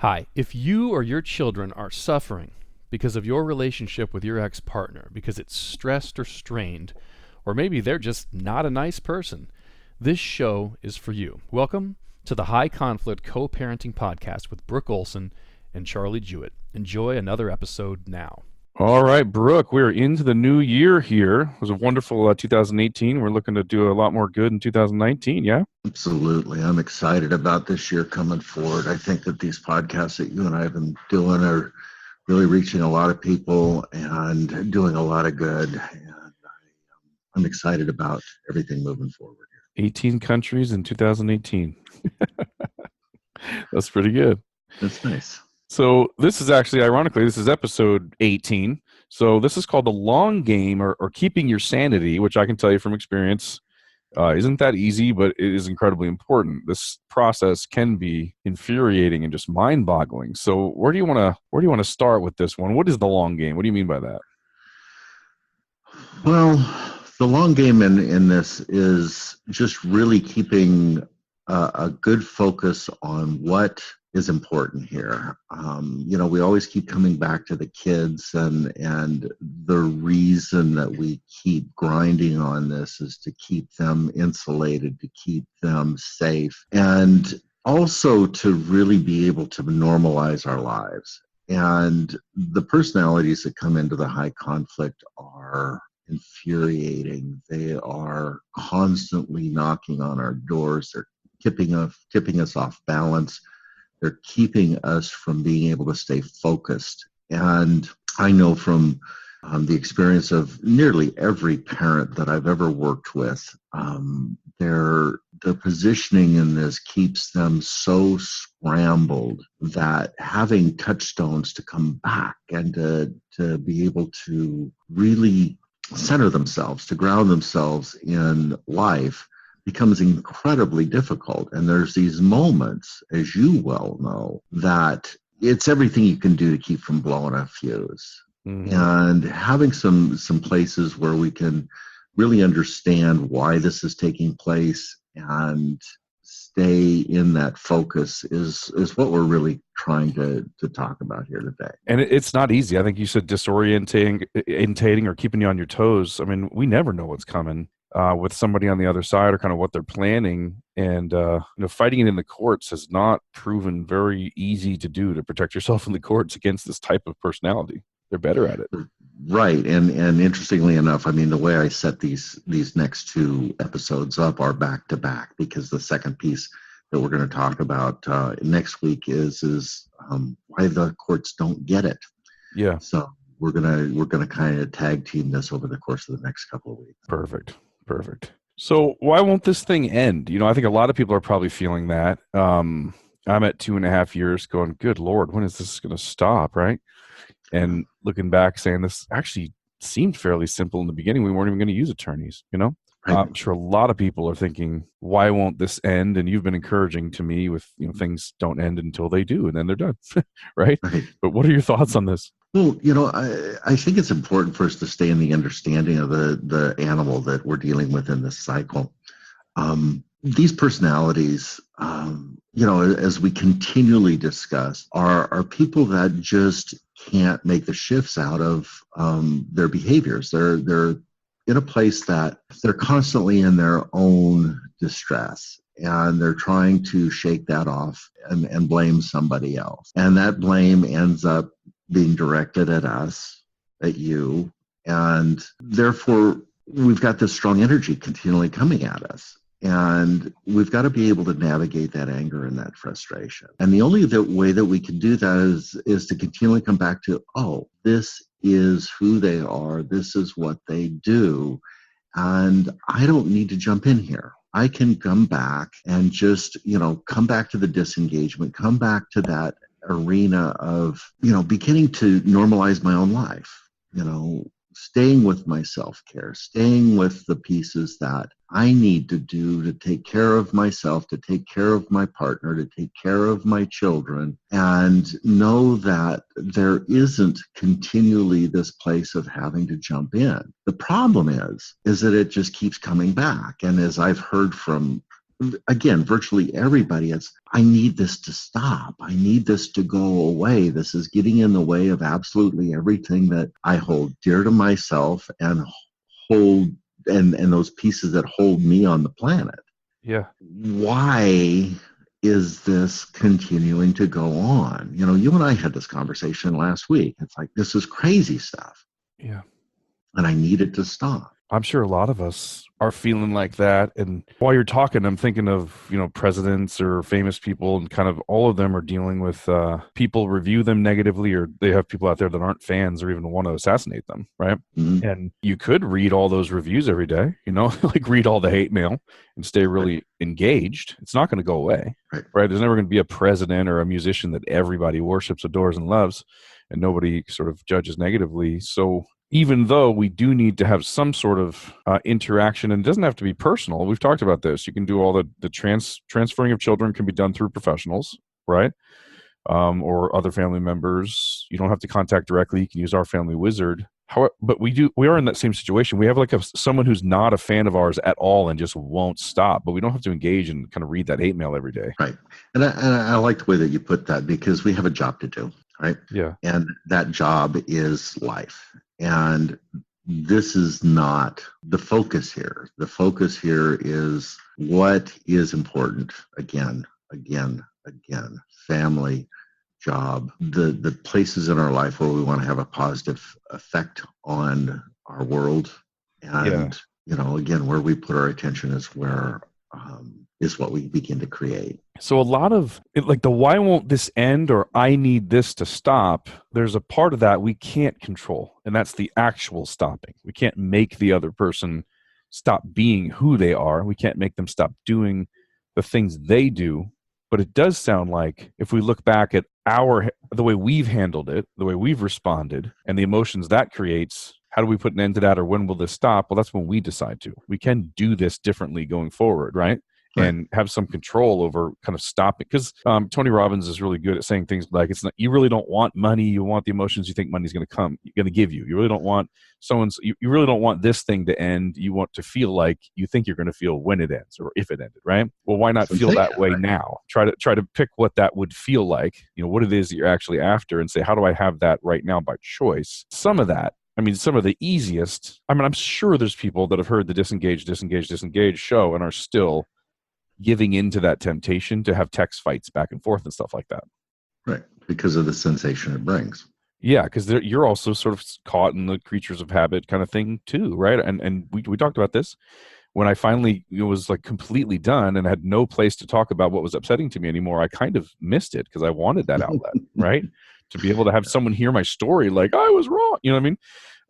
Hi, if you or your children are suffering because of your relationship with your ex-partner, because it's stressed or strained, or maybe they're just not a nice person, this show is for you. Welcome to the High Conflict Co-Parenting Podcast with Brook and Charlie Jewett. Enjoy another episode now. All right, Brooke, we're into the new year here. It was a wonderful 2018. We're looking to do a lot more good in 2019, yeah? Absolutely. I'm excited about this year coming forward. I think that these podcasts that you and I have been doing are really reaching a lot of people and doing a lot of good. And I'm excited about everything moving forward here. 18 countries in 2018. That's pretty good. That's nice. So this is actually, ironically, this is episode 18. So this is called the long game or keeping your sanity, which I can tell you from experience isn't that easy, but it is incredibly important. This process can be infuriating and just mind-boggling. So where do you want to start with this one? What is the long game? What do you mean by that? Well, the long game in this is just really keeping a good focus on what is important here. We always keep coming back to the kids, and the reason that we keep grinding on this is to keep them insulated, to keep them safe, and also to really be able to normalize our lives. And the personalities that come into the high conflict are infuriating. They are constantly knocking on our doors. They're tipping us off balance. They're keeping us from being able to stay focused. And I know from the experience of nearly every parent that I've ever worked with, their positioning in this keeps them so scrambled that having touchstones to come back and to be able to really center themselves, to ground themselves in life, becomes incredibly difficult. And there's these moments, as you well know, that it's everything you can do to keep from blowing a fuse. Mm-hmm. And having some places where we can really understand why this is taking place and stay in that focus is what we're really trying to talk about here today. And it's not easy. I think you said disorientating or keeping you on your toes. I mean, we never know what's coming. With somebody on the other side or kind of what they're planning. And, fighting it in the courts has not proven very easy to do, to protect yourself in the courts against this type of personality. They're better at it. Right. And interestingly enough, I mean, the way I set these next two episodes up are back to back, because the second piece that we're going to talk about next week is why the courts don't get it. Yeah. So we're gonna kind of tag team this over the course of the next couple of weeks. Perfect. So why won't this thing end? I think a lot of people are probably feeling that. I'm at 2.5 years going, good Lord, when is this going to stop, right? And looking back saying this actually seemed fairly simple in the beginning. We weren't even going to use attorneys, Right. I'm sure a lot of people are thinking, why won't this end? And you've been encouraging to me with, things don't end until they do, and then they're done, right? But what are your thoughts on this? Well, I think it's important for us to stay in the understanding of the animal that we're dealing with in this cycle. These personalities, as we continually discuss, are people that just can't make the shifts out of their behaviors. They're in a place that they're constantly in their own distress, and they're trying to shake that off and blame somebody else. And that blame ends up being directed at us, at you, and therefore we've got this strong energy continually coming at us. And we've got to be able to navigate that anger and that frustration. And the only way that we can do that is to continually come back to, this is who they are. This is what they do. And I don't need to jump in here. I can come back and just, come back to the disengagement, come back to that arena of, beginning to normalize my own life, staying with my self-care, staying with the pieces that I need to do to take care of myself, to take care of my partner, to take care of my children, and know that there isn't continually this place of having to jump in. The problem is that it just keeps coming back. And as I've heard from again, virtually everybody, it's, I need this to stop. I need this to go away. This is getting in the way of absolutely everything that I hold dear to myself and hold, and those pieces that hold me on the planet. Yeah. Why is this continuing to go on? You know, you and I had this conversation last week. It's like, this is crazy stuff. Yeah. And I need it to stop. I'm sure a lot of us are feeling like that. And while you're talking, I'm thinking of, presidents or famous people, and kind of all of them are dealing with people review them negatively, or they have people out there that aren't fans or even want to assassinate them, right? Mhm. And you could read all those reviews every day, like read all the hate mail and stay really engaged. It's not going to go away, right? There's never going to be a president or a musician that everybody worships, adores, and loves, and nobody sort of judges negatively. So even though we do need to have some sort of interaction, and it doesn't have to be personal. We've talked about this. You can do all the transferring of children can be done through professionals, right? Or other family members. You don't have to contact directly. You can use our family wizard. However, but we are in that same situation. We have like someone who's not a fan of ours at all and just won't stop, but we don't have to engage and kind of read that hate mail every day. Right. And I like the way that you put that, because we have a job to do, right? Yeah. And that job is life. And this is not the focus here. The focus here is what is important. Again, family, job, the places in our life where we want to have a positive effect on our world. And, again, where we put our attention is where is what we begin to create. So a lot of like the why won't this end, or I need this to stop, there's a part of that we can't control, and that's the actual stopping. We can't make the other person stop being who they are. We can't make them stop doing the things they do. But it does sound like if we look back at the way we've handled it, the way we've responded, and the emotions that creates, how do we put an end to that, or when will this stop? Well, that's when we decide to. We can do this differently going forward, right? And have some control over kind of stopping. Because Tony Robbins is really good at saying things like, it's not, you really don't want money. You want the emotions you think money's going to give you. You really don't want you really don't want this thing to end. You want to feel like you think you're going to feel when it ends, or if it ended, right? Well, why not feel that way now? Try to pick what that would feel like, what it is that you're actually after, and say, how do I have that right now by choice? Some of that, some of the easiest, I'm sure there's people that have heard the disengage show and are still giving into that temptation to have text fights back and forth and stuff like that. Right. Because of the sensation it brings. Yeah, because you're also sort of caught in the creatures of habit kind of thing too, right? And we talked about this. When I finally was like completely done and had no place to talk about what was upsetting to me anymore, I kind of missed it because I wanted that outlet, right? To be able to have someone hear my story like, I was wrong, you know what I mean?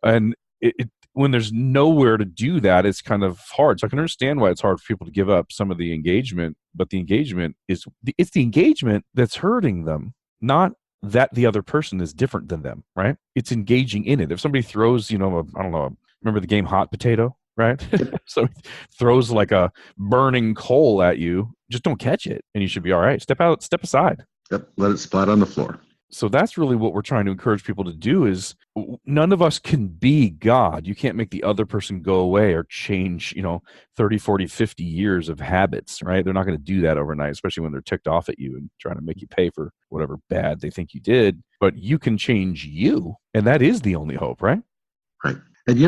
And it when there's nowhere to do that, it's kind of hard. So I can understand why it's hard for people to give up some of the engagement, but the engagement it's the engagement that's hurting them, not that the other person is different than them, right? It's engaging in it. If somebody throws, remember the game Hot Potato, right? So throws like a burning coal at you, just don't catch it and you should be all right. Step aside. Yep, let it splat on the floor. So that's really what we're trying to encourage people to do. Is none of us can be God. You can't make the other person go away or change, 30, 40, 50 years of habits, right? They're not going to do that overnight, especially when they're ticked off at you and trying to make you pay for whatever bad they think you did. But you can change you, and that is the only hope, right? Right. And,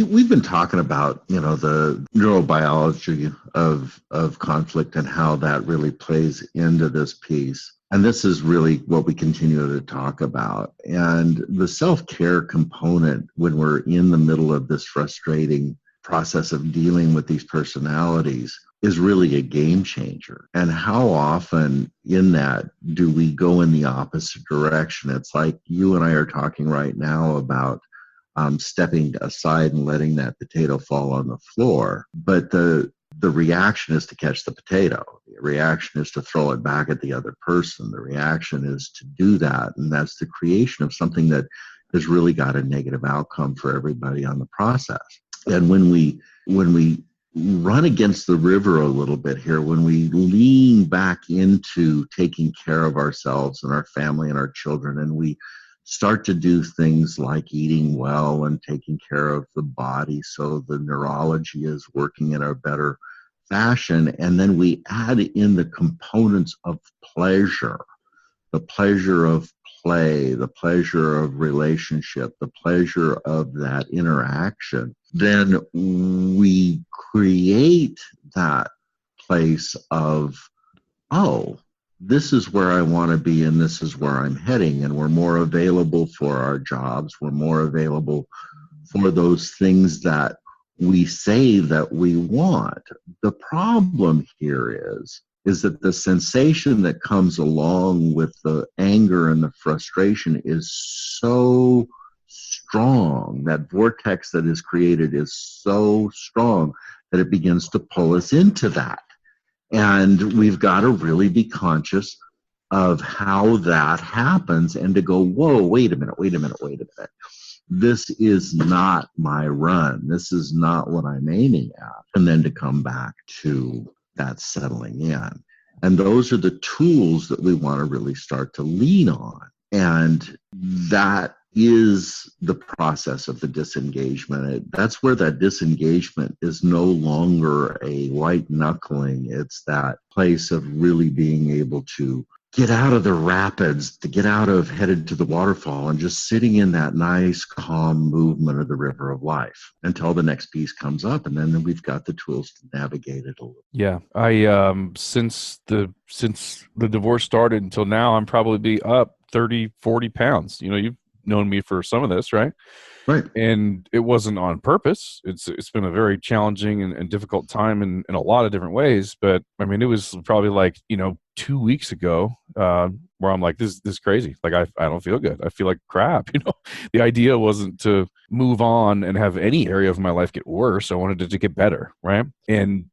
we've been talking about, the neurobiology of conflict and how that really plays into this piece. And this is really what we continue to talk about. And the self-care component, when we're in the middle of this frustrating process of dealing with these personalities, is really a game changer. And how often in that do we go in the opposite direction? It's like you and I are talking right now about stepping aside and letting that potato fall on the floor. But the reaction is to catch the potato. The reaction is to throw it back at the other person. The reaction is to do that. And that's the creation of something that has really got a negative outcome for everybody on the process. And when we run against the river a little bit here, when we lean back into taking care of ourselves and our family and our children, and we start to do things like eating well and taking care of the body so the neurology is working in a better fashion, and then we add in the components of pleasure, the pleasure of play, the pleasure of relationship, the pleasure of that interaction, then we create that place of, oh, this is where I want to be and this is where I'm heading. And we're more available for our jobs. We're more available for those things that we say that we want. The problem here is that the sensation that comes along with the anger and the frustration is so strong. That vortex that is created is so strong that it begins to pull us into that. And we've got to really be conscious of how that happens and to go, whoa, wait a minute. This is not my run. This is not what I'm aiming at. And then to come back to that settling in. And those are the tools that we want to really start to lean on. And that is the process of the disengagement. That's where that disengagement is no longer a white knuckling. It's that place of really being able to get out of the rapids, to get out of headed to the waterfall and just sitting in that nice, calm movement of the river of life until the next piece comes up. And then we've got the tools to navigate it a little. Yeah. Since the divorce started until now, I'm probably up 30, 40 pounds. You've known me for some of this, right? Right. And it wasn't on purpose. It's been a very challenging and difficult time in a lot of different ways. But I mean, it was probably like, 2 weeks ago, where I'm like, this is crazy. Like, I don't feel good. I feel like crap. The idea wasn't to move on and have any area of my life get worse. I wanted it to get better. Right. And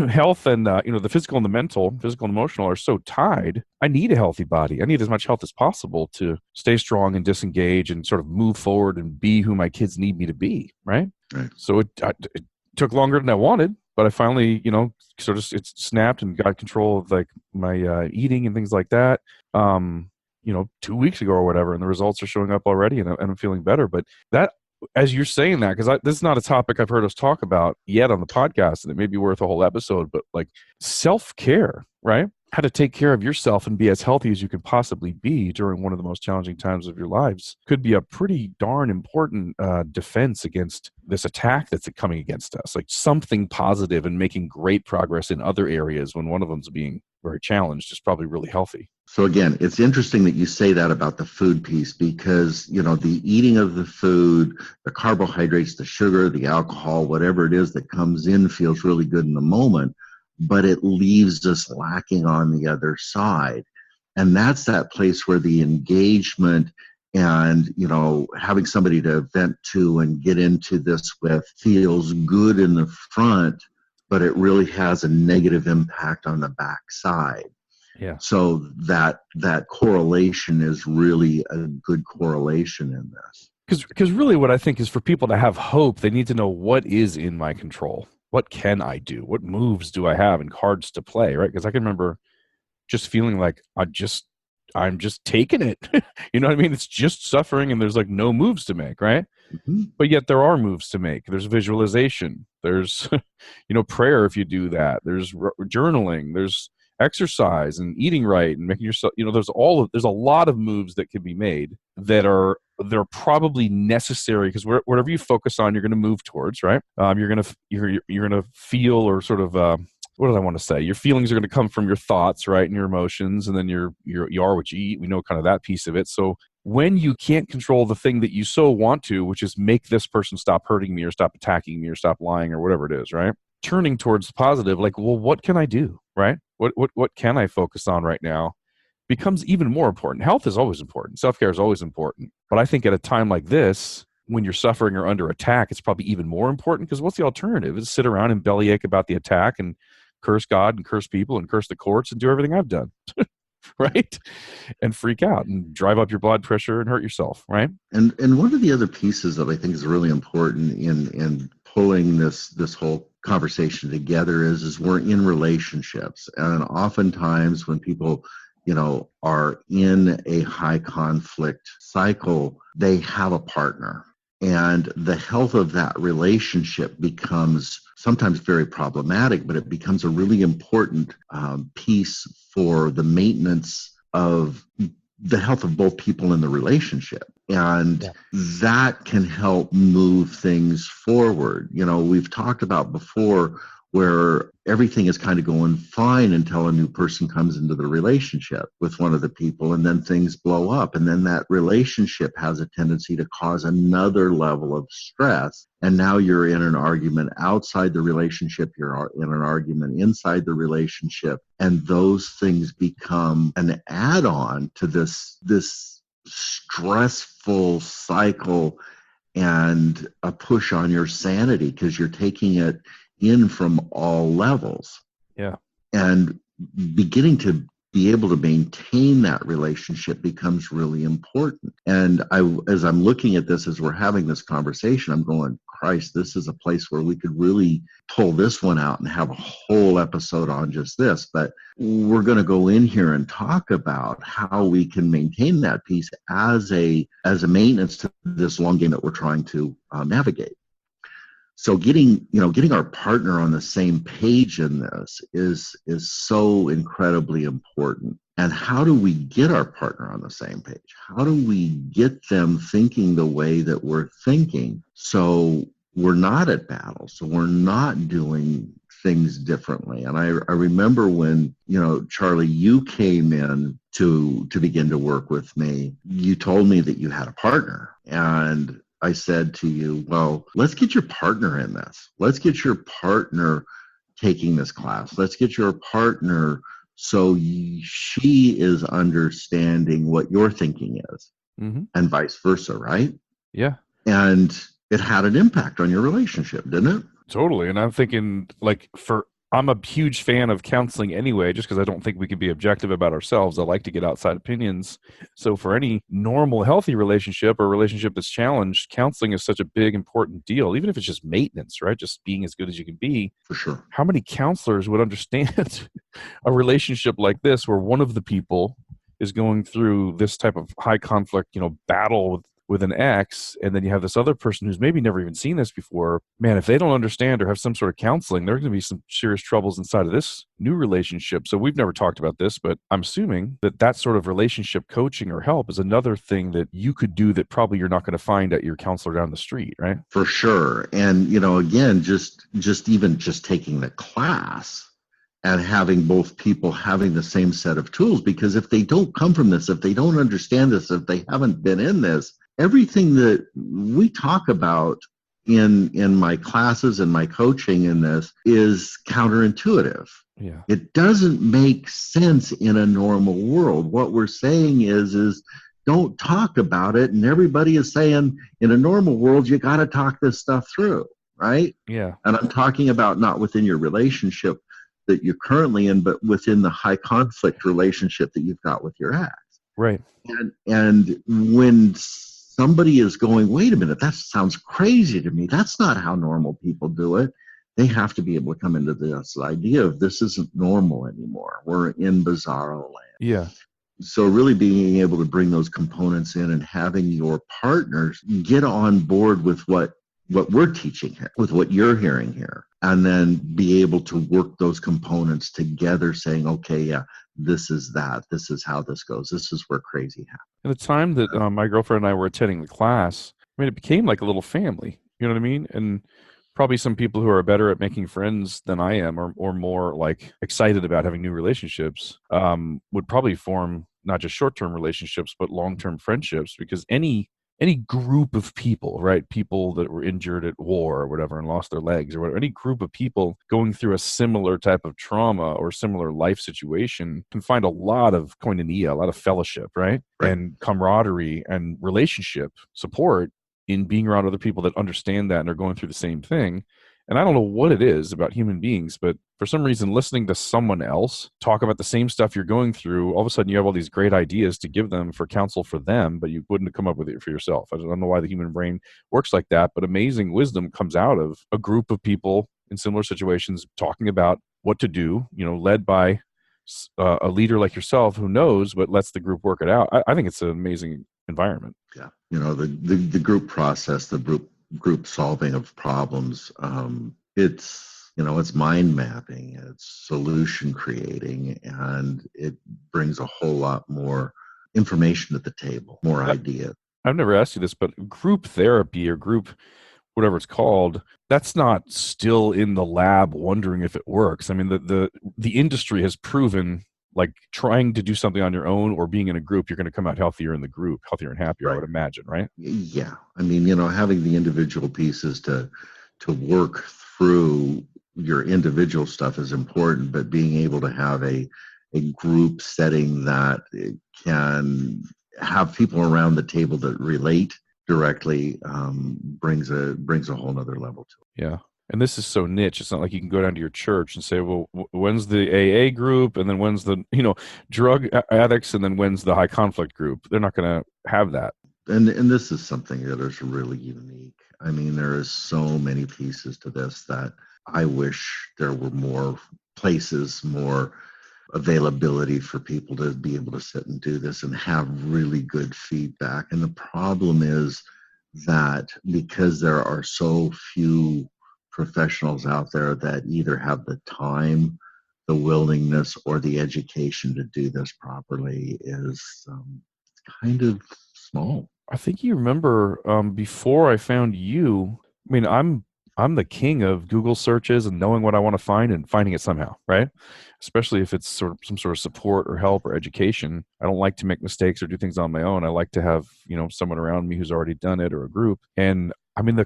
health and the physical and emotional are so tied. I need a healthy body. I need as much health as possible to stay strong and disengage and sort of move forward and be who my kids need me to be. Right. So it took longer than I wanted, but I finally, sort of it snapped and got control of like my eating and things like that. 2 weeks ago or whatever, and the results are showing up already, and I'm feeling better. But that, as you're saying that, because this is not a topic I've heard us talk about yet on the podcast, and it may be worth a whole episode, but like self-care, right? How to take care of yourself and be as healthy as you can possibly be during one of the most challenging times of your lives could be a pretty darn important defense against this attack that's coming against us. Like something positive and making great progress in other areas when one of them's being very challenged is probably really healthy. So again, it's interesting that you say that about the food piece because, the eating of the food, the carbohydrates, the sugar, the alcohol, whatever it is that comes in feels really good in the moment, but it leaves us lacking on the other side. And that's that place where the engagement and, having somebody to vent to and get into this with feels good in the front, but it really has a negative impact on the backside. Yeah. So that correlation is really a good correlation in this. Because really what I think is for people to have hope, they need to know what is in my control. What can I do? What moves do I have and cards to play, right? Because I can remember just feeling like I'm just taking it. You know what I mean? It's just suffering and there's like no moves to make, right? Mm-hmm. But yet there are moves to make. There's visualization. There's, prayer if you do that. There's journaling. There's exercise and eating right and making yourself, there's a lot of moves that can be made they're probably necessary because whatever you focus on, you're going to move towards, right? You're going to feel or sort of, what did I want to say? Your feelings are going to come from your thoughts, right? And your emotions, and then you are what you eat. We know kind of that piece of it. So when you can't control the thing that you so want to, which is make this person stop hurting me or stop attacking me or stop lying or whatever it is, right? Turning towards the positive, like, well, what can I do, right? What can I focus on right now becomes even more important. Health is always important. Self-care is always important. But I think at a time like this, when you're suffering or under attack, it's probably even more important because what's the alternative? Is sit around and bellyache about the attack and curse God and curse people and curse the courts and do everything I've done, right? And freak out and drive up your blood pressure and hurt yourself, right? And one of the other pieces that I think is really important in pulling this whole conversation together is we're in relationships. And oftentimes when people, are in a high conflict cycle, they have a partner. And the health of that relationship becomes sometimes very problematic, but it becomes a really important piece for the maintenance of the health of both people in the relationship. And that can help move things forward. We've talked about before where everything is kind of going fine until a new person comes into the relationship with one of the people, and then things blow up. And then that relationship has a tendency to cause another level of stress. And now you're in an argument outside the relationship, you're in an argument inside the relationship, and those things become an add-on to this stressful cycle and a push on your sanity, because you're taking it in from all levels. Yeah. And beginning to be able to maintain that relationship becomes really important. And as I'm looking at this, as we're having this conversation, I'm going, Christ, this is a place where we could really pull this one out and have a whole episode on just this. But we're going to go in here and talk about how we can maintain that piece as a maintenance to this long game that we're trying to navigate. So getting our partner on the same page in this is so incredibly important. And how do we get our partner on the same page? How do we get them thinking the way that we're thinking, so we're not at battle, so we're not doing things differently? And I remember when, Charlie, you came in to begin to work with me, you told me that you had a partner. And I said to you, well, let's get your partner in this. Let's get your partner taking this class. Let's get your partner so she is understanding what your thinking is, and vice versa, right? Yeah. And it had an impact on your relationship, didn't it? Totally. And I'm thinking, I'm a huge fan of counseling anyway, just because I don't think we can be objective about ourselves. I like to get outside opinions. So for any normal, healthy relationship or relationship that's challenged, counseling is such a big, important deal, even if it's just maintenance, right? Just being as good as you can be. For sure. How many counselors would understand a relationship like this, where one of the people is going through this type of high conflict, battle with an ex, and then you have this other person who's maybe never even seen this before? Man, if they don't understand or have some sort of counseling, there are going to be some serious troubles inside of this new relationship. So we've never talked about this, but I'm assuming that sort of relationship coaching or help is another thing that you could do that probably you're not going to find at your counselor down the street, right? For sure. And, again, just even taking the class and having both people having the same set of tools, because if they don't come from this, if they don't understand this, if they haven't been in this, everything that we talk about in my classes and my coaching in this is counterintuitive. Yeah. It doesn't make sense in a normal world. What we're saying is don't talk about it. And everybody is saying in a normal world, you got to talk this stuff through, right? Yeah. And I'm talking about not within your relationship that you're currently in, but within the high conflict relationship that you've got with your ex. Right. And when somebody is going, wait a minute, that sounds crazy to me, that's not how normal people do it, they have to be able to come into this idea of this isn't normal anymore. We're in bizarro land. Yeah. So really being able to bring those components in and having your partners get on board with what we're teaching here, with what you're hearing here, and then be able to work those components together, saying, okay, yeah, this is that, this is how this goes, this is where crazy happens. At the time that my girlfriend and I were attending the class, it became like a little family, you know what I mean? And probably some people who are better at making friends than I am, or more like excited about having new relationships, would probably form not just short-term relationships, but long-term friendships, because any group of people, right? People that were injured at war or whatever and lost their legs or whatever, any group of people going through a similar type of trauma or similar life situation can find a lot of koinonia, a lot of fellowship, right? And camaraderie and relationship support in being around other people that understand that and are going through the same thing. And I don't know what it is about human beings, but for some reason, listening to someone else talk about the same stuff you're going through, all of a sudden you have all these great ideas to give them for counsel for them, but you wouldn't have come up with it for yourself. I don't know why the human brain works like that, but amazing wisdom comes out of a group of people in similar situations talking about what to do, led by a leader like yourself who knows, but lets the group work it out. I think it's an amazing environment. Yeah. The group process, the group solving of problems, It's mind mapping, it's solution creating, and it brings a whole lot more information to the table, more ideas. I've never asked you this, but group therapy or group, whatever it's called, that's not still in the lab wondering if it works. I mean, the industry has proven, like, trying to do something on your own or being in a group, you're going to come out healthier in the group, healthier and happier, I Right. would imagine, right? Yeah. I mean, having the individual pieces to work through your individual stuff is important, but being able to have a group setting that can have people around the table that relate directly brings a whole nother level to it. Yeah. And this is so niche. It's not like you can go down to your church and say, well, when's the AA group? And then when's the, drug addicts? And then when's the high conflict group? They're not going to have that. And this is something that is really unique. I mean, there is so many pieces to this that I wish there were more places, more availability for people to be able to sit and do this and have really good feedback. And the problem is that because there are so few professionals out there that either have the time, the willingness, or the education to do this properly is kind of small. I think you remember before I found you, I mean, I'm the king of Google searches and knowing what I want to find and finding it somehow, right? Especially if it's sort of some sort of support or help or education. I don't like to make mistakes or do things on my own. I like to have, someone around me who's already done it or a group. And I mean,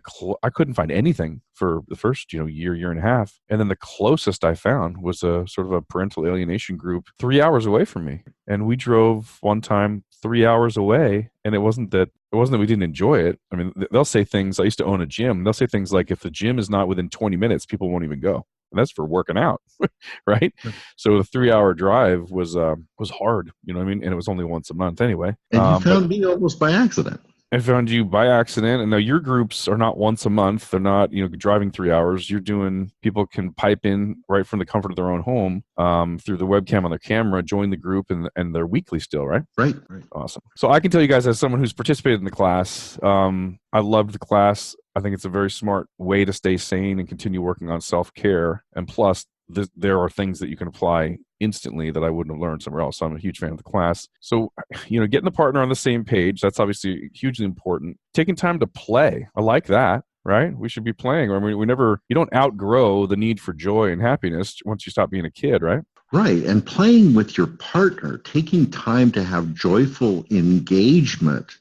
I couldn't find anything for the first, year and a half. And then the closest I found was a sort of a parental alienation group 3 hours away from me. And we drove one time 3 hours away, and it wasn't that we didn't enjoy it. I mean, they'll say things. I used to own a gym. They'll say things like, if the gym is not within 20 minutes, people won't even go. And that's for working out, right? So the 3 hour drive was hard, you know what I mean? And it was only once a month anyway. And you found me almost by accident. I found you by accident. And now your groups are not once a month. They're not, driving 3 hours. You're doing, people can pipe in right from the comfort of their own home through the webcam on their camera, join the group, and they're weekly still, right? Right. Awesome. So I can tell you guys, as someone who's participated in the class, I loved the class. I think it's a very smart way to stay sane and continue working on self-care. And plus, there are things that you can apply instantly that I wouldn't have learned somewhere else. So I'm a huge fan of the class. So, getting the partner on the same page, that's obviously hugely important. Taking time to play. I like that, right? We should be playing. I mean, you don't outgrow the need for joy and happiness once you stop being a kid, right? Right. And playing with your partner, taking time to have joyful engagement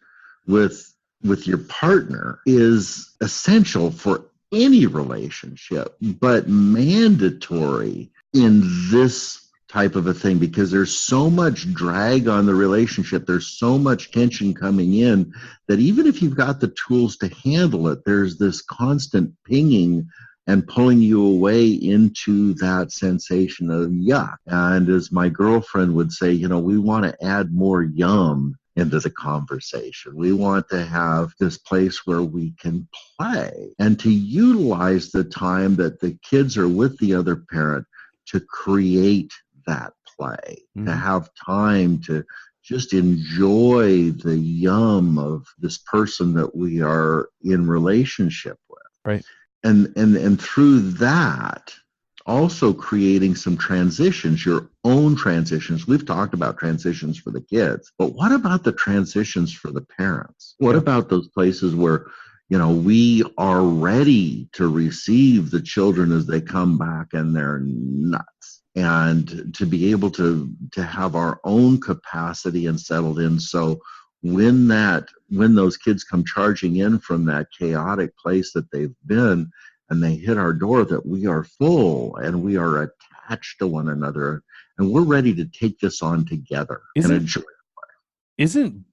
with your partner is essential for any relationship, but mandatory in this type of a thing because there's so much drag on the relationship. There's so much tension coming in that even if you've got the tools to handle it, there's this constant pinging and pulling you away into that sensation of yuck. And as my girlfriend would say, we want to add more yum into the conversation. We want to have this place where we can play and to utilize the time that the kids are with the other parent to create that play, to have time to just enjoy the yum of this person that we are in relationship with. Right. And through that, also creating some transitions, your own transitions. We've talked about transitions for the kids, but what about the transitions for the parents? What about those places where, we are ready to receive the children as they come back and they're nuts, and to be able to have our own capacity and settled in. So when those kids come charging in from that chaotic place that they've been, and they hit our door, that we are full and we are attached to one another and we're ready to take this on together and enjoy it. Isn't,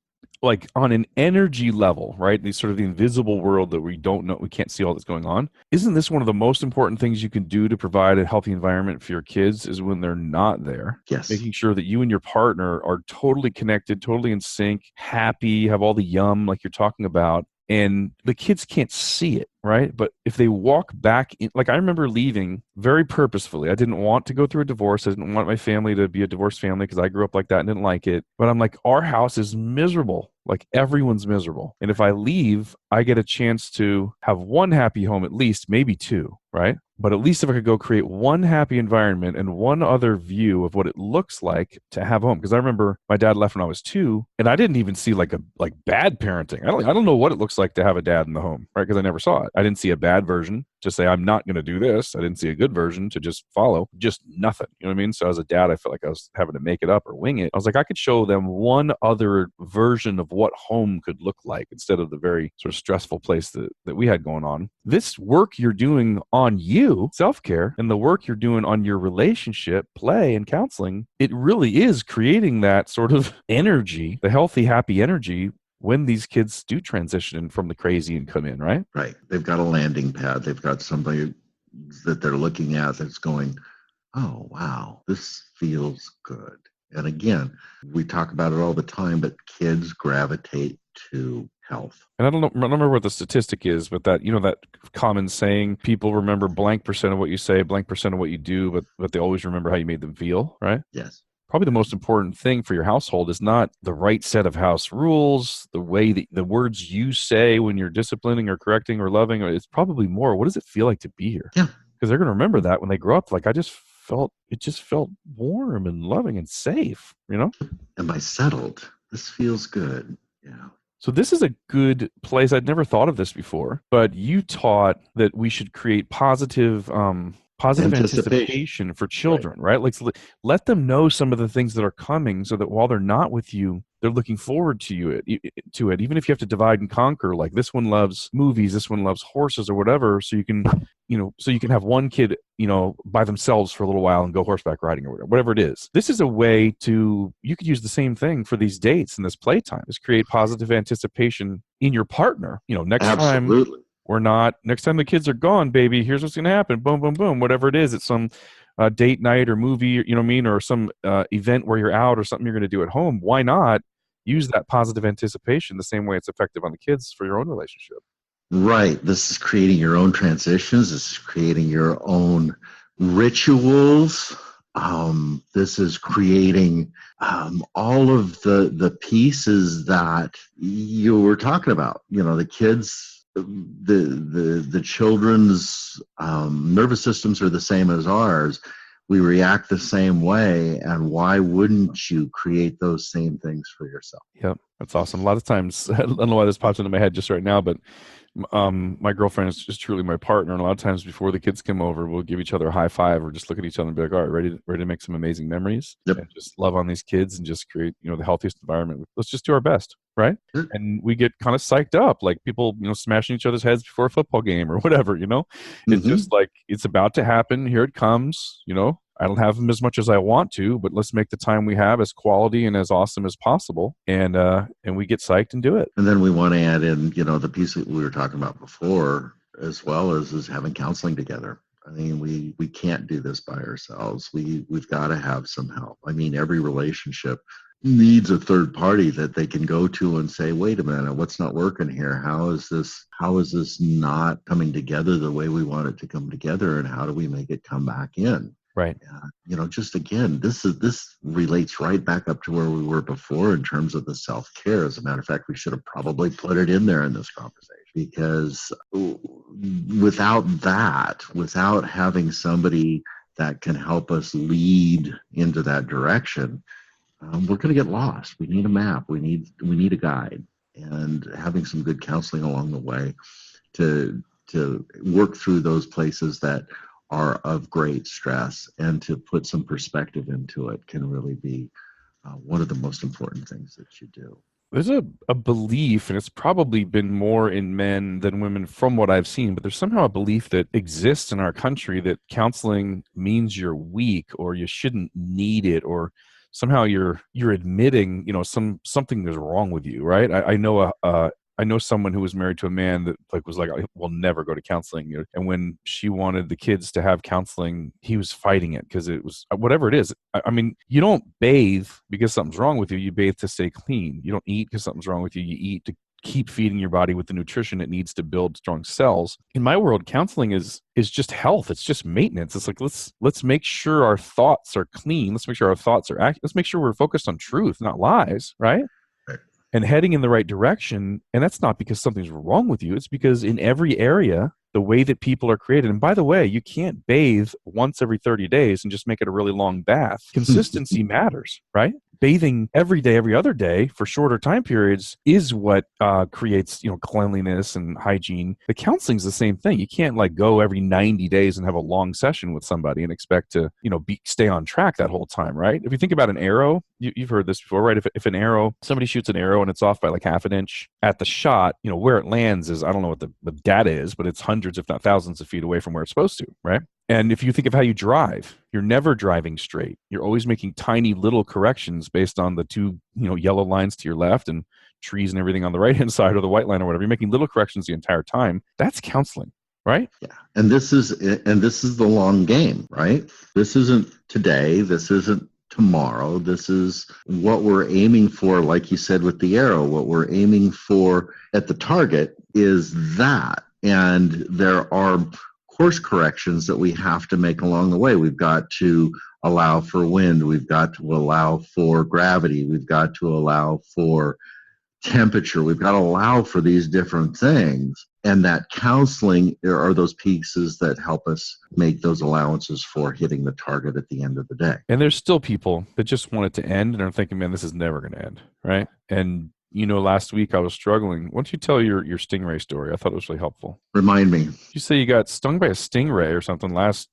like, on an energy level, right? The sort of the invisible world that we don't know, we can't see all that's going on. Isn't this one of the most important things you can do to provide a healthy environment for your kids is when they're not there? Yes. Making sure that you and your partner are totally connected, totally in sync, happy, have all the yum like you're talking about. And the kids can't see it. right? But if they walk back in, like I remember leaving very purposefully. I didn't want to go through a divorce. I didn't want my family to be a divorced family because I grew up like that and didn't like it. But I'm like, our house is miserable. Like everyone's miserable. And if I leave, I get a chance to have one happy home at least, maybe two, right? But at least if I could go create one happy environment and one other view of what it looks like to have a home. Because I remember my dad left when I was 2, and I didn't even see like bad parenting. I don't know what it looks like to have a dad in the home, right? Because I never saw it. I didn't see a bad version to say I'm not going to do this. I didn't see a good version to just follow, just nothing. You know what I mean? So as a dad, I felt like I was having to make it up or wing it. I was like, I could show them one other version of what home could look like instead of the very sort of stressful place that we had going on. This work you're doing on you, self-care, and the work you're doing on your relationship, play, and counseling, it really is creating that sort of energy, the healthy, happy energy when these kids do transition from the crazy and come in, right? Right. They've got a landing pad. They've got somebody that they're looking at that's going, oh, wow, this feels good. And again, we talk about it all the time, but kids gravitate to health. And I don't remember what the statistic is, but that, you know, that common saying, people remember blank percent of what you say, blank percent of what you do, but they always remember how you made them feel, right? Yes. Probably the most important thing for your household is not the right set of house rules, the way that the words you say when you're disciplining or correcting or loving. It's probably more, what does it feel like to be here? Yeah. Because they're going to remember that when they grow up. Like, it just felt warm and loving and safe, you know? Am I settled? This feels good. Yeah. So this is a good place. I'd never thought of this before, but you taught that we should create positive anticipation for children, right? Like, let them know some of the things that are coming so that while they're not with you, they're looking forward to it, even if you have to divide and conquer. Like, this one loves movies, this one loves horses or whatever. So you can have one kid, by themselves for a little while and go horseback riding or whatever it is. This is a way you could use the same thing for these dates and this playtime, is create positive anticipation in your partner. Next Absolutely. time, next time the kids are gone, baby, here's what's going to happen. Boom, boom, boom. Whatever it is, it's some date night or movie, or some event where you're out or something you're going to do at home. Why not use that positive anticipation the same way it's effective on the kids for your own relationship? Right. This is creating your own transitions. This is creating your own rituals. This is creating all of the pieces that you were talking about. The kids, the children's nervous systems are the same as ours. We react the same way, and why wouldn't you create those same things for yourself? Yep, that's awesome. A lot of times, I don't know why this pops into my head just right now, but my girlfriend is just truly my partner, and a lot of times before the kids come over, we'll give each other a high five or just look at each other and be like, all right, ready to make some amazing memories. Yep. And just love on these kids and just create the healthiest environment. Let's just do our best, right? Sure. And we get kind of psyched up, like people smashing each other's heads before a football game or whatever. It's just like, it's about to happen, here it comes. I don't have them as much as I want to, but let's make the time we have as quality and as awesome as possible. And we get psyched and do it. And then we want to add in, the piece that we were talking about before, as well as having counseling together. I mean, we can't do this by ourselves. We've got to have some help. I mean, every relationship needs a third party that they can go to and say, wait a minute, what's not working here? How is this not coming together the way we want it to come together? And how do we make it come back in? Right. Just again, this relates right back up to where we were before in terms of the self-care. As a matter of fact, we should have probably put it in there in this conversation, because without having somebody that can help us lead into that direction, we're going to get lost. We need a map. We need a guide, and having some good counseling along the way to work through those places that are of great stress and to put some perspective into it can really be one of the most important things that you do. There's a belief, and it's probably been more in men than women from what I've seen, but there's somehow a belief that exists in our country that counseling means you're weak or you shouldn't need it, or somehow you're admitting something is wrong with you, right? I know someone who was married to a man that was like, I will never go to counseling. And when she wanted the kids to have counseling, he was fighting it because it was whatever it is. I mean, you don't bathe because something's wrong with you. You bathe to stay clean. You don't eat because something's wrong with you. You eat to keep feeding your body with the nutrition it needs to build strong cells. In my world, counseling is just health. It's just maintenance. It's like, let's make sure our thoughts are clean. Let's make sure our thoughts are accurate. Let's make sure we're focused on truth, not lies, right? Right. And heading in the right direction. And that's not because something's wrong with you. It's because in every area, the way that people are created. And by the way, you can't bathe once every 30 days and just make it a really long bath. Consistency matters, right? Bathing every day, every other day for shorter time periods is what creates, cleanliness and hygiene. The counseling's the same thing. You can't like go every 90 days and have a long session with somebody and expect to, stay on track that whole time, right? If you think about an arrow, you've heard this before, right? If an arrow, somebody shoots an arrow and it's off by like half an inch at the shot, where it lands is, I don't know what the data is, but it's hundreds, if not thousands of feet away from where it's supposed to, right? And if you think of how you drive, you're never driving straight. You're always making tiny little corrections based on the two, yellow lines to your left and trees and everything on the right-hand side or the white line or whatever. You're making little corrections the entire time. That's counseling, right? Yeah. And this is the long game, right? This isn't today. This isn't tomorrow. This is what we're aiming for, like you said with the arrow. What we're aiming for at the target is that. And there are course corrections that we have to make along the way. We've got to allow for wind. We've got to allow for gravity. We've got to allow for temperature. We've got to allow for these different things. And that counseling are those pieces that help us make those allowances for hitting the target at the end of the day. And there's still people that just want it to end and are thinking, man, this is never going to end, right? And last week I was struggling. Why don't you tell your stingray story? I thought it was really helpful. Remind me. You say you got stung by a stingray or something was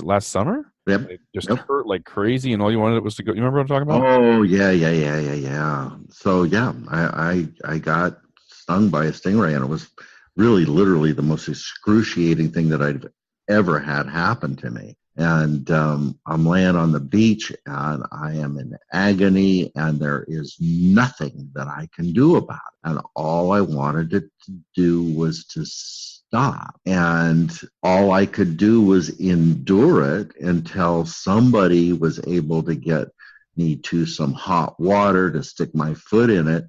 it last summer? Yep. It just hurt like crazy and all you wanted was to go. You remember what I'm talking about? Oh, yeah. So, yeah, I got stung by a stingray, and it was really literally the most excruciating thing that I've ever had happen to me. And I'm laying on the beach and I am in agony and there is nothing that I can do about it. And all I wanted it to do was to stop. And all I could do was endure it until somebody was able to get me to some hot water to stick my foot in it.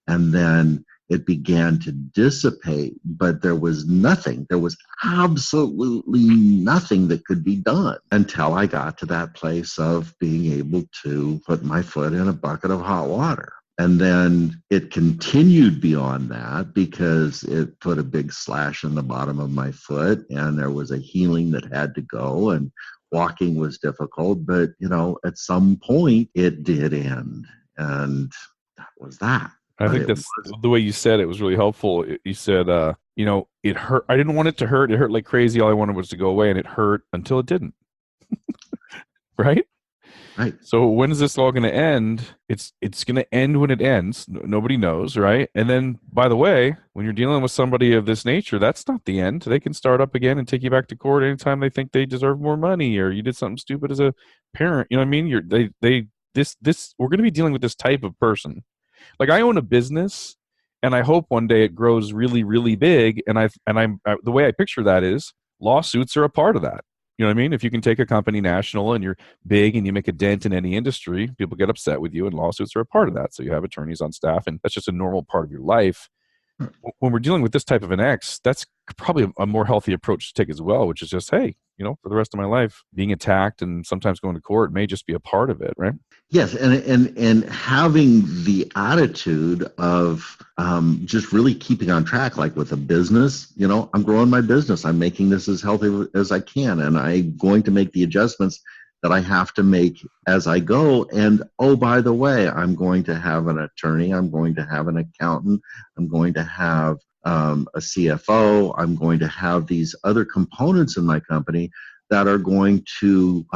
And then it began to dissipate, but there was nothing. There was absolutely nothing that could be done until I got to that place of being able to put my foot in a bucket of hot water. And then it continued beyond that because it put a big slash in the bottom of my foot, and there was a healing that had to go, and walking was difficult. But, at some point it did end, and that was that. I think that's the way you said it was really helpful. You said, it hurt. I didn't want it to hurt. It hurt like crazy. All I wanted was to go away, and it hurt until it didn't. Right? Right. So when is this all going to end? It's going to end when it ends. Nobody knows, right? And then, by the way, when you're dealing with somebody of this nature, that's not the end. They can start up again and take you back to court anytime they think they deserve more money or you did something stupid as a parent. You know what I mean? We're going to be dealing with this type of person. Like I own a business, and I hope one day it grows really, really big. And the way I picture that is lawsuits are a part of that. You know what I mean? If you can take a company national and you're big and you make a dent in any industry, people get upset with you, and lawsuits are a part of that. So you have attorneys on staff, and that's just a normal part of your life. When we're dealing with this type of an ex, that's probably a more healthy approach to take as well, which is just, hey, for the rest of my life, being attacked and sometimes going to court may just be a part of it, right? Yes, and having the attitude of just really keeping on track, like with a business, I'm growing my business. I'm making this as healthy as I can, and I'm going to make the adjustments that I have to make as I go. And, oh, by the way, I'm going to have an attorney. I'm going to have an accountant. I'm going to have a CFO. I'm going to have these other components in my company that are going to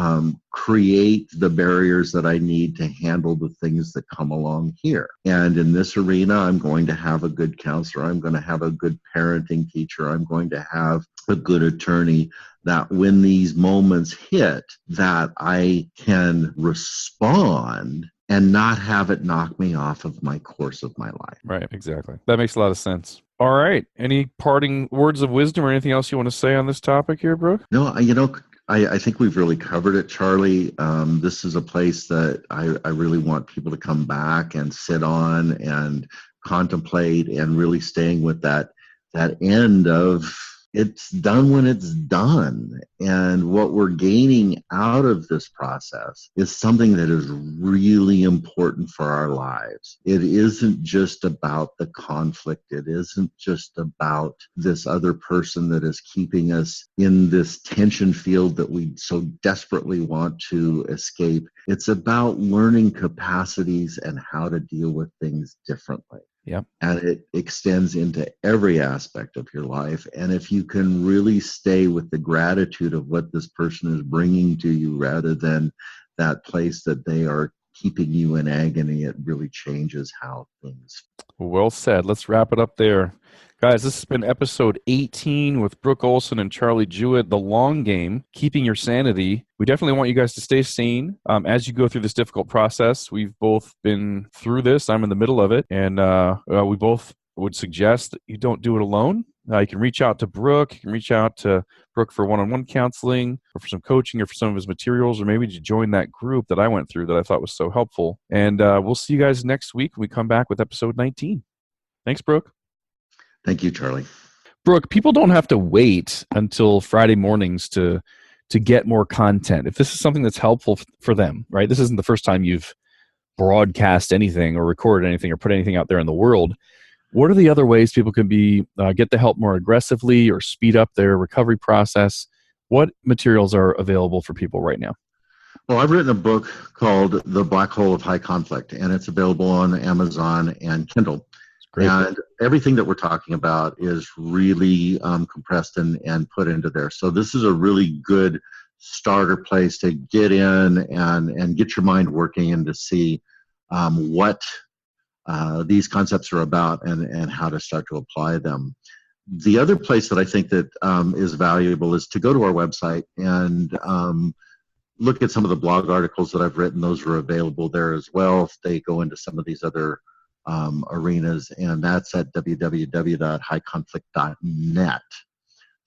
create the barriers that I need to handle the things that come along here. And in this arena, I'm going to have a good counselor. I'm going to have a good parenting teacher. I'm going to have a good attorney, that when these moments hit, that I can respond and not have it knock me off of my course of my life. Right, exactly. That makes a lot of sense. All right. Any parting words of wisdom or anything else you want to say on this topic here, Brooke? No, I think we've really covered it, Charlie. This is a place that I really want people to come back and sit on and contemplate and really staying with that end of it's done when it's done. And what we're gaining out of this process is something that is really important for our lives. It isn't just about the conflict. It isn't just about this other person that is keeping us in this tension field that we so desperately want to escape. It's about learning capacities and how to deal with things differently. Yep. And it extends into every aspect of your life. And if you can really stay with the gratitude of what this person is bringing to you rather than that place that they are keeping you in agony, it really changes how things. Well said. Let's wrap it up there. Guys, this has been episode 18 with Brooke Olson and Charlie Jewett, The Long Game, Keeping Your Sanity. We definitely want you guys to stay sane as you go through this difficult process. We've both been through this. I'm in the middle of it. And we both would suggest that you don't do it alone. You can reach out to Brooke. You can reach out to Brooke for one-on-one counseling or for some coaching or for some of his materials, or maybe to join that group that I went through that I thought was so helpful. And we'll see you guys next week when we come back with episode 19. Thanks, Brooke. Thank you, Charlie. Brooke, people don't have to wait until Friday mornings to get more content. If this is something that's helpful for them, right? This isn't the first time you've broadcast anything or recorded anything or put anything out there in the world. What are the other ways people can get the help more aggressively or speed up their recovery process? What materials are available for people right now? Well, I've written a book called The Black Hole of High Conflict, and it's available on Amazon and Kindle. Great. And everything that we're talking about is really compressed and put into there. So this is a really good starter place to get in and get your mind working and to see what these concepts are about and how to start to apply them. The other place that I think that is valuable is to go to our website and look at some of the blog articles that I've written. Those are available there as well. They go into some of these other arenas, and that's at www.highconflict.net.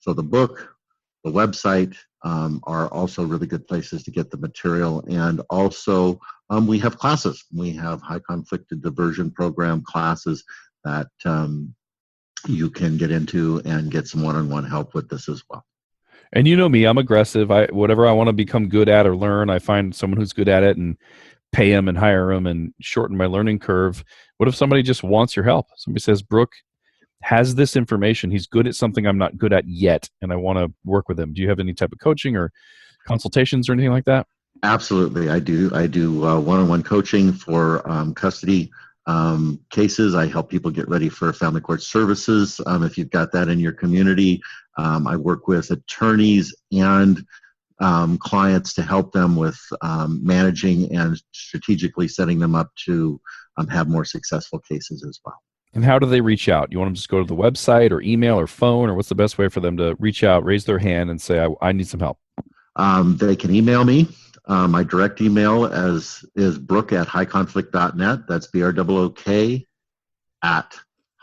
So the book, the website are also really good places to get the material. And also we have classes. We have high conflict diversion program classes that you can get into and get some one-on-one help with this as well. And you know me, I'm aggressive. Whatever I want to become good at or learn, I find someone who's good at it and pay them and hire them and shorten my learning curve. What if somebody just wants your help? Somebody says, Brooke has this information. He's good at something I'm not good at yet, and I want to work with him. Do you have any type of coaching or consultations or anything like that? Absolutely, I do. I do one-on-one coaching for custody cases. I help people get ready for family court services. If you've got that in your community, I work with attorneys and clients to help them with managing and strategically setting them up to have more successful cases as well. And how do they reach out? You want them to just go to the website or email or phone, or what's the best way for them to reach out, raise their hand, and say, I need some help? They can email me. My direct email is Brooke at highconflict.net. That's BROOK at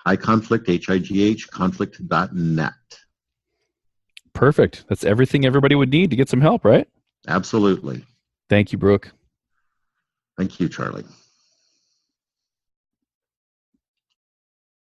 highconflict, HIGH, conflict.net. Perfect. That's everything everybody would need to get some help, right? Absolutely. Thank you, Brooke. Thank you, Charlie.